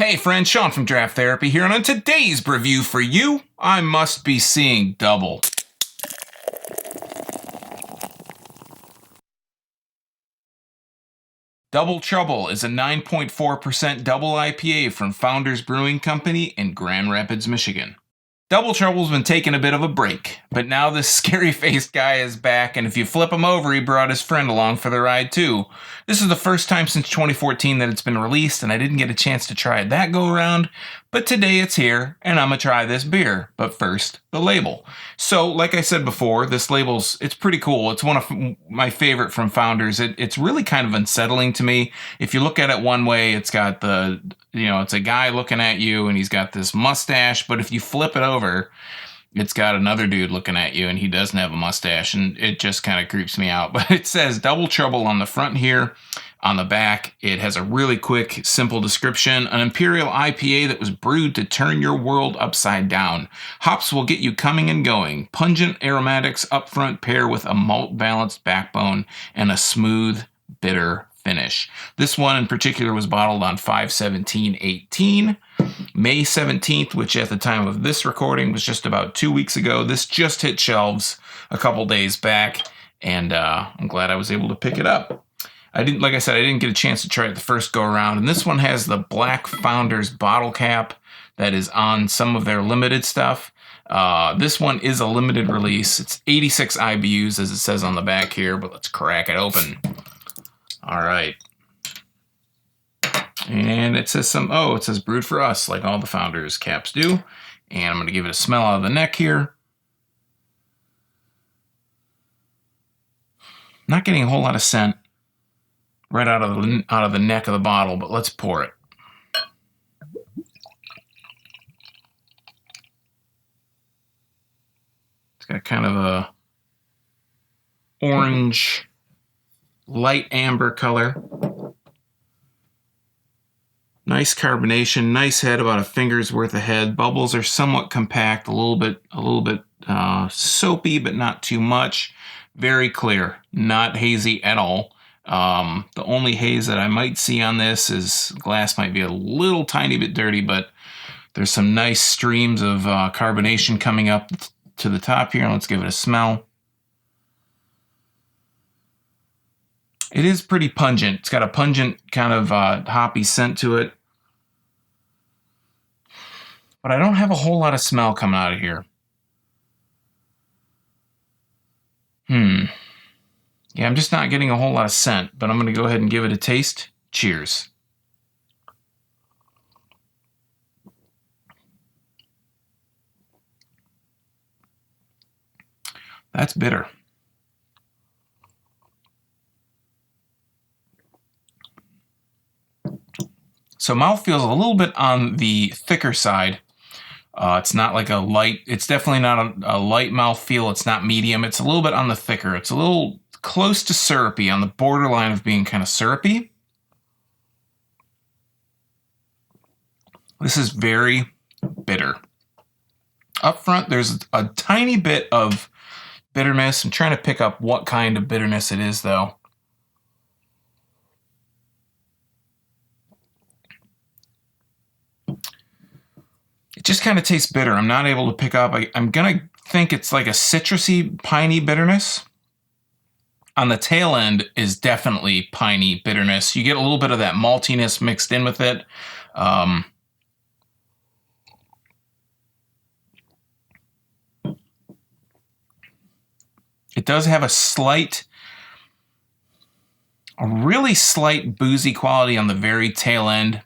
Hey friends, Sean from Draft Therapy here, and on today's review for you, I must be seeing double. Double Trouble is a 9.4% double IPA from Founders Brewing Company in Grand Rapids, Michigan. Double Trouble's been taking a bit of a break, but now this scary-faced guy is back, and if you flip him over, he brought his friend along for the ride too. This is the first time since 2014 that it's been released, and I didn't get a chance to try it that go-around, but today it's here, and I'm gonna try this beer. But first, the label. So, like I said before, this it's pretty cool. It's one of my favorite from Founders. It's really kind of unsettling to me. If you look at it one way, it's got it's a guy looking at you, and he's got this mustache, but if you flip it over, it's got another dude looking at you, and he doesn't have a mustache, and it just kind of creeps me out. But it says Double Trouble on the front here. On the back, it has a really quick, simple description. An Imperial IPA that was brewed to turn your world upside down. Hops will get you coming and going. Pungent aromatics up front pair with a malt-balanced backbone and a smooth, bitter finish. This one in particular was bottled on 5/17/18. May 17th, which at the time of this recording was just about 2 weeks ago. This just hit shelves a couple days back, and I'm glad I was able to pick it up. Like I said, I didn't get a chance to try it the first go around, and this one has the black Founders bottle cap that is on some of their limited stuff. This one is a limited release. It's 86 IBUs as it says on the back here, but let's crack it open. All right. And it says it says brewed for us, like all the Founders caps do. And I'm going to give it a smell out of the neck here. Not getting a whole lot of scent right out of the neck of the bottle, but let's pour it. It's got kind of a orange, light amber color. Nice carbonation, nice head, about a finger's worth of head. Bubbles are somewhat compact, a little bit soapy, but not too much. Very clear, not hazy at all. The only haze that I might see on this is glass might be a little tiny bit dirty, but there's some nice streams of carbonation coming up to the top here. Let's give it a smell. It is pretty pungent. It's got a pungent kind of hoppy scent to it. But I don't have a whole lot of smell coming out of here. Yeah, I'm just not getting a whole lot of scent, but I'm going to go ahead and give it a taste. Cheers. That's bitter. So mouthfeel is a little bit on the thicker side. It's not like it's definitely not a light mouthfeel. It's not medium. It's a little bit on the thicker. It's a little close to syrupy, on the borderline of being kind of syrupy. This is very bitter. Up front, there's a tiny bit of bitterness. I'm trying to pick up what kind of bitterness it is, though. It just kind of tastes bitter. I'm not able to pick up. I'm going to think it's like a citrusy, piney bitterness. On the tail end is definitely piney bitterness. You get a little bit of that maltiness mixed in with it. It does have a really slight boozy quality on the very tail end.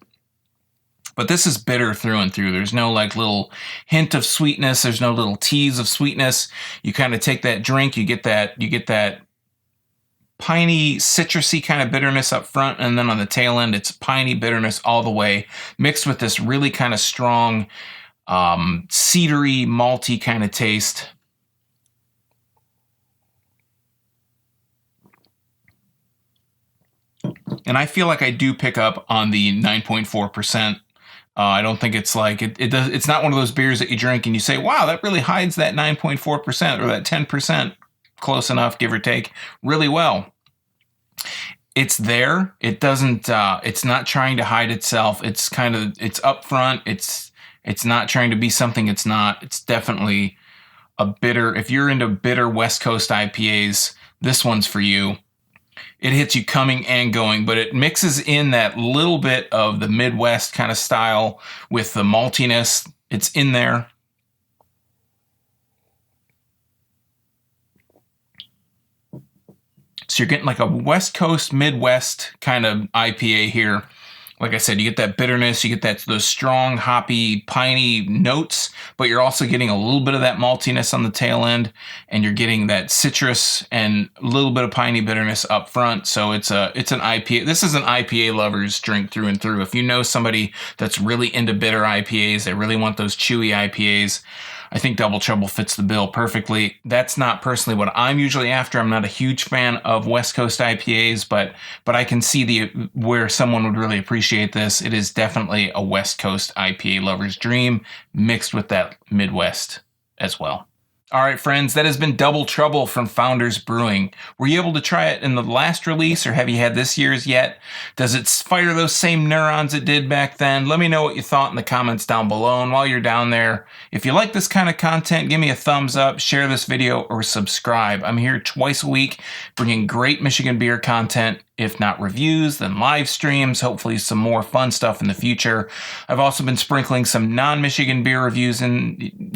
But this is bitter through and through. There's no like little hint of sweetness. There's no little tease of sweetness. You kind of take that drink, you get that piney, citrusy kind of bitterness up front, and then on the tail end, it's piney bitterness all the way, mixed with this really kind of strong, cedary, malty kind of taste. And I feel like I do pick up on the 9.4%. I don't think it's like it's not one of those beers that you drink and you say, wow, that really hides that 9.4% or that 10% close enough, give or take, really well. it's there. It doesn't, it's not trying to hide itself. It's it's upfront. It's not trying to be something it's not. It's definitely a bitter. If you're into bitter West Coast IPAs, this one's for you. It hits you coming and going, but it mixes in that little bit of the Midwest kind of style with the maltiness. It's in there. So you're getting like a West Coast, Midwest kind of IPA here. Like I said, you get that bitterness, you get those strong, hoppy, piney notes, but you're also getting a little bit of that maltiness on the tail end, and you're getting that citrus and a little bit of piney bitterness up front. So it's an IPA. This is an IPA lover's drink through and through. If you know somebody that's really into bitter IPAs, they really want those chewy IPAs, I think Double Trouble fits the bill perfectly. That's not personally what I'm usually after. I'm not a huge fan of West Coast IPAs, but I can see where someone would really appreciate this. It is definitely a West Coast IPA lover's dream mixed with that Midwest as well. All right, friends, that has been Double Trouble from Founders Brewing. Were you able to try it in the last release, or have you had this year's yet? Does it fire those same neurons it did back then? Let me know what you thought in the comments down below. And while you're down there, if you like this kind of content, give me a thumbs up, share this video, or subscribe. I'm here twice a week bringing great Michigan beer content. If not reviews, then live streams, hopefully some more fun stuff in the future. I've also been sprinkling some non-Michigan beer reviews in,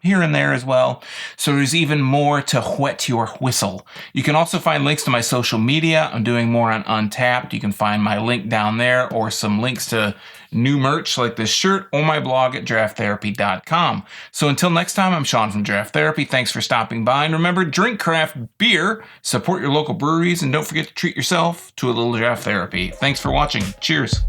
here and there as well. So there's even more to whet your whistle. You can also find links to my social media. I'm doing more on Untapped. You can find my link down there, or some links to new merch like this shirt, or my blog at drafttherapy.com. So until next time, I'm Sean from Draft Therapy. Thanks for stopping by. And remember, drink craft beer, support your local breweries, and don't forget to treat yourself to a little draft therapy. Thanks for watching. Cheers.